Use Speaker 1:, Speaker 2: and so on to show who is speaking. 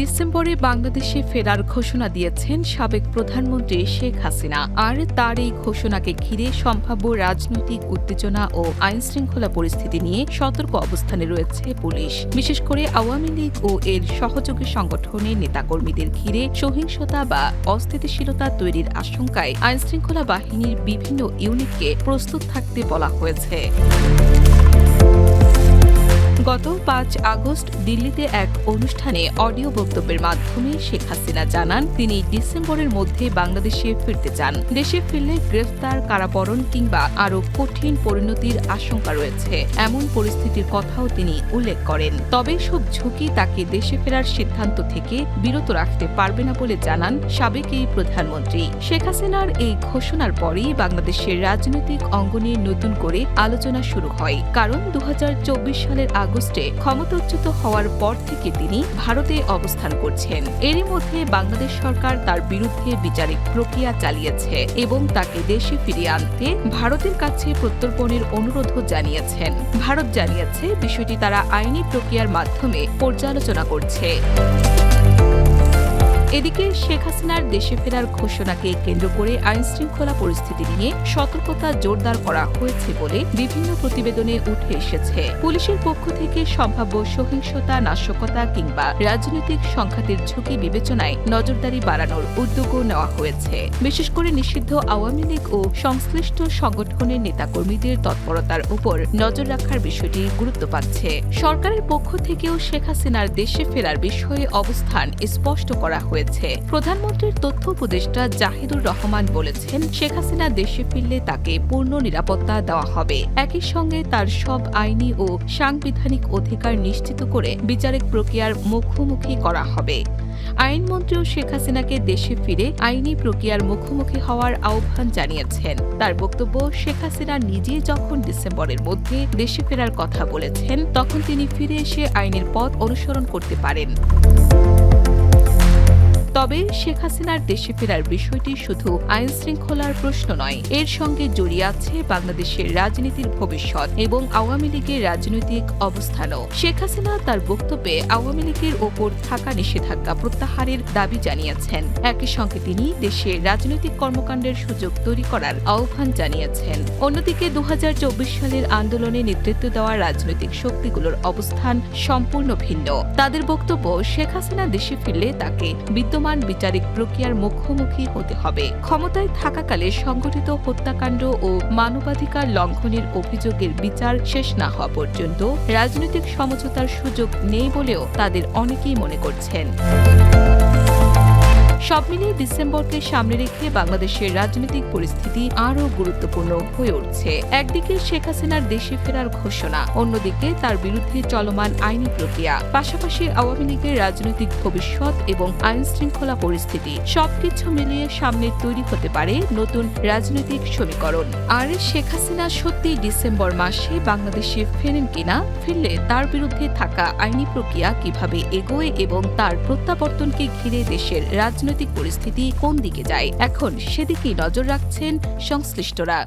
Speaker 1: ডিসেম্বরে বাংলাদেশে ফেরার ঘোষণা দিয়েছেন সাবেক প্রধানমন্ত্রী শেখ হাসিনা। আর তার এই ঘোষণাকে ঘিরে সম্ভাব্য রাজনৈতিক উত্তেজনা ও আইনশৃঙ্খলা পরিস্থিতি নিয়ে সতর্ক অবস্থানে রয়েছে পুলিশ। বিশেষ করে আওয়ামী লীগ ও এর সহযোগী সংগঠনের নেতাকর্মীদের ঘিরে সহিংসতা বা অস্থিতিশীলতা তৈরির আশঙ্কায় আইনশৃঙ্খলা বাহিনীর বিভিন্ন ইউনিটকে প্রস্তুত থাকতে বলা হয়েছে। গত ৫ আগস্ট দিল্লিতে এক অনুষ্ঠানে অডিও বক্তব্যের মাধ্যমে শেখ হাসিনা জানান, তিনি ডিসেম্বরের মধ্যে বাংলাদেশে ফিরতে চান। দেশে ফিরলে গ্রেফতার, কারাবরণ কিংবা আরও কঠিন পরিণতির আশঙ্কা রয়েছে, এমন পরিস্থিতির কথাও তিনি উল্লেখ করেন। তবে সব ঝুঁকি তাকে দেশে ফেরার সিদ্ধান্ত থেকে বিরত রাখতে পারবে না বলে জানান সাবেক এই প্রধানমন্ত্রী। শেখ হাসিনার এই ঘোষণার পরেই বাংলাদেশের রাজনৈতিক অঙ্গনে নতুন করে আলোচনা শুরু হয়। কারণ ২০২৪ সালের আগস্টে ক্ষমতাচ্যুত হওয়ার পর থেকে তিনি ভারতে অবস্থান করছেন। এরই মধ্যে বাংলাদেশ সরকার তার বিরুদ্ধে বিচারিক প্রক্রিয়া চালিয়েছে এবং তাকে দেশে ফিরিয়ে আনতে ভারতের কাছে প্রত্যর্পণের অনুরোধও জানিয়েছেন। ভারত জানিয়েছে বিষয়টি তারা আইনি প্রক্রিয়ার মাধ্যমে পর্যালোচনা করছে। এদিকে শেখ হাসিনার দেশে ফেরার ঘোষণাকে কেন্দ্র করে আইনশৃঙ্খলা পরিস্থিতি নিয়ে সতর্কতা জোরদার করা হয়েছে বলে বিভিন্ন প্রতিবেদনে উঠে এসেছে। পুলিশের পক্ষ থেকে সম্ভাব্য সহিংসতা, নাশকতা কিংবা রাজনৈতিক সংঘাতের ঝুঁকি বিবেচনায় নজরদারি বাড়ানোর উদ্যোগও নেওয়া হয়েছে। বিশেষ করে নিষিদ্ধ আওয়ামী লীগ ও সংশ্লিষ্ট সংগঠনের নেতাকর্মীদের তৎপরতার উপর নজর রাখার বিষয়টি গুরুত্ব পাচ্ছে। সরকারের পক্ষ থেকেও শেখ হাসিনার দেশে ফেরার বিষয়ে অবস্থান স্পষ্ট করা হয়েছে। প্রধানমন্ত্রীর তথ্য উপদেষ্টা জাহিদুর রহমান বলেছেন, শেখ হাসিনা দেশে ফিরলে তাকে পূর্ণ নিরাপত্তা দেওয়া হবে। একই সঙ্গে তার সব আইনি ও সাংবিধানিক অধিকার নিশ্চিত করে বিচারিক প্রক্রিয়ার মুখোমুখি করা হবে। আইনমন্ত্রীও শেখ হাসিনাকে দেশে ফিরে আইনি প্রক্রিয়ার মুখোমুখি হওয়ার আহ্বান জানিয়েছেন। তার বক্তব্য, শেখ হাসিনা নিজে যখন ডিসেম্বরের মধ্যে দেশে ফেরার কথা বলেছেন, তখন তিনি ফিরে এসে আইনের পথ অনুসরণ করতে পারেন। তবে শেখ হাসিনার দেশে ফেরার বিষয়টি শুধু আইনশৃঙ্খলার প্রশ্ন নয়, এর সঙ্গে জড়িয়ে আছে বাংলাদেশের রাজনীতির ভবিষ্যৎ এবং আওয়ামী লীগের রাজনৈতিক অবস্থানও। শেখ হাসিনা তার বক্তব্যে আওয়ামী লীগের ওপর থাকা নিষেধাজ্ঞা প্রত্যাহারের দাবি জানিয়েছেন। একই সঙ্গে তিনি দেশের রাজনৈতিক কর্মকাণ্ডের সুযোগ তৈরি করার আহ্বান জানিয়েছেন। অন্যদিকে ২০২৪ সালের আন্দোলনে নেতৃত্ব দেওয়া রাজনৈতিক শক্তিগুলোর অবস্থান সম্পূর্ণ ভিন্ন। তাদের বক্তব্য, শেখ হাসিনা দেশে ফিরলে তাকে বিদ্যমান বিচারিক প্রক্রিয়ার মুখোমুখি হতে হবে। ক্ষমতায় থাকাকালে সংঘটিত হত্যাকাণ্ড ও মানবাধিকার লঙ্ঘনের অভিযোগের বিচার শেষ না হওয়া পর্যন্ত রাজনৈতিক সমঝোতার সুযোগ নেই বলেও তাদের অনেকেই মনে করছেন। সব মিলিয়ে ডিসেম্বরকে সামনে রেখে বাংলাদেশের রাজনৈতিক পরিস্থিতি আরও গুরুত্বপূর্ণ হয়ে উঠছে। একদিকে শেখ হাসিনার দেশে ফেরার ঘোষণা, অন্যদিকে তার বিরুদ্ধে চলমান আইনি প্রক্রিয়া, পাশাপাশি আওয়ামী লীগের রাজনৈতিক ভবিষ্যৎ এবং আইনশৃঙ্খলা পরিস্থিতি, সবকিছু মিলিয়ে সামনে তৈরি হতে পারে নতুন রাজনৈতিক সমীকরণ। আর শেখ হাসিনা সত্যি ডিসেম্বর মাসে বাংলাদেশে ফেরেন কিনা, ফিরলে তার বিরুদ্ধে থাকা আইনি প্রক্রিয়া কিভাবে এগোয় এবং তার প্রত্যাবর্তনকে ঘিরে দেশের রাজনৈতিক পরিস্থিতি কোন দিকে যায়, এখন সেদিকেই নজর রাখছেন সংশ্লিষ্টরা।